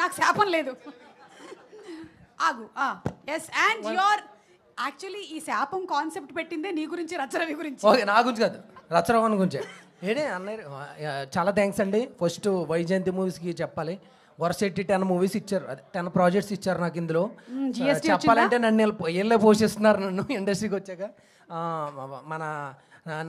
నాకు శాపం లేదు. ఆగు. ఎస్ అండ్ యువర్ యాక్చువల్లీ ఈ శాపం కాన్సెప్ట్ పెట్టిందే నీ గురించి, రచరవి గురించి. ఓకే, నా గురించి కాదు, రచరవన్ గురించే. ఏడే అన్నయ్య చాలా థ్యాంక్స్ అండి. ఫస్ట్ వైజయంతి మూవీస్కి చెప్పాలి. వరుసెట్టి 10 మూవీస్ ఇచ్చారు, అదే 10 ప్రాజెక్ట్స్ ఇచ్చారు నాకు. ఇందులో చెప్పాలంటే నన్ను వీళ్ళే పోషిస్తున్నారు నన్ను ఇండస్ట్రీకి వచ్చాక. మన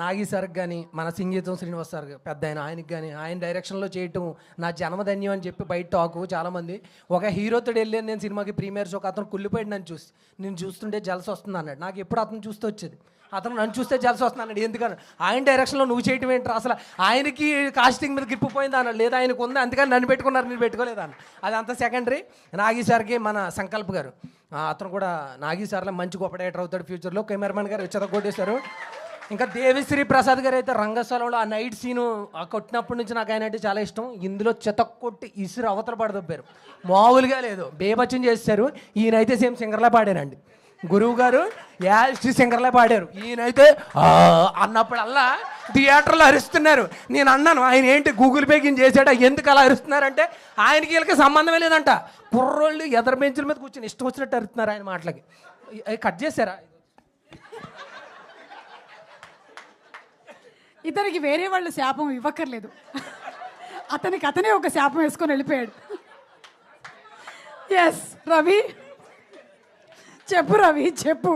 నాగి సార్కి కానీ, మన సింగీతం శ్రీనివాస్ సార్ పెద్ద ఆయనకి కానీ, ఆయన డైరెక్షన్లో చేయటం నా జన్మధన్యం అని చెప్పి బయట టాకు చాలామంది. ఒక హీరోతో వెళ్ళాను నేను సినిమాకి ప్రీమియర్ షోకి, అతను కుళ్ళిపోయాడు నన్ను చూసి. నేను చూస్తుంటే జలస వస్తుంది అన్నాడు. నాకు ఎప్పుడు అతను చూస్తూ వచ్చేది, అతను నన్ను చూస్తే జలస వస్తుంది అన్నాడు. ఎందుకని ఆయన డైరెక్షన్లో నువ్వు చేయటం ఏంటి, అసలు ఆయనకి కాస్టింగ్ మీద గిప్పిపోయింది అన్నాడు. లేదా ఆయనకు ఉంది అందుకని నన్ను పెట్టుకున్నారు, నేను పెట్టుకోలేదు అన్న. అది అంతా సెకండరీ. నాగి సార్కి మన సంకల్ప్ గారు, అతను కూడా నాగి సార్లో మంచి గొప్ప డైరెక్టర్ అవుతాడు ఫ్యూచర్లో. కెమెరామెన్ గారు చెదగొట్టేశారు. ఇంకా దేవిశ్రీ ప్రసాద్ గారు అయితే రంగస్థలంలో ఆ నైట్ సీను కొట్టినప్పటి నుంచి నాకు ఆయన అంటే చాలా ఇష్టం. ఇందులో చెతక్కొట్టి ఇసురు అవతల పడదొబ్బారు, మామూలుగా లేదు, బేబచ్చం చేశారు. ఈయనైతే సేమ్ సింగర్లా పాడారండి. గురువు గారు యాస్టి సింగర్లా పాడారు, ఈయనైతే అన్నప్పుడల్లా థియేటర్లో అరుస్తున్నారు. నేను అన్నాను ఆయన ఏంటి గూగుల్ పేకింగ్ చేశాడా, ఎందుకు అలా అరుస్తున్నారంటే ఆయనకి వీళ్ళకి సంబంధమే లేదంట. కుర్రోళ్ళు ఎదర బెంచుల మీద కూర్చొని ఇష్టం వచ్చినట్టు అరుస్తున్నారు ఆయన మాటలకి. కట్ చేశారా? ఇతనికి వేరే వాళ్ళు శాపం ఇవ్వక్కర్లేదు, అతనికి అతనే ఒక శాపం వేసుకొని వెళ్ళిపోయాడు. ఎస్ రవి, చెప్పు రవి చెప్పు.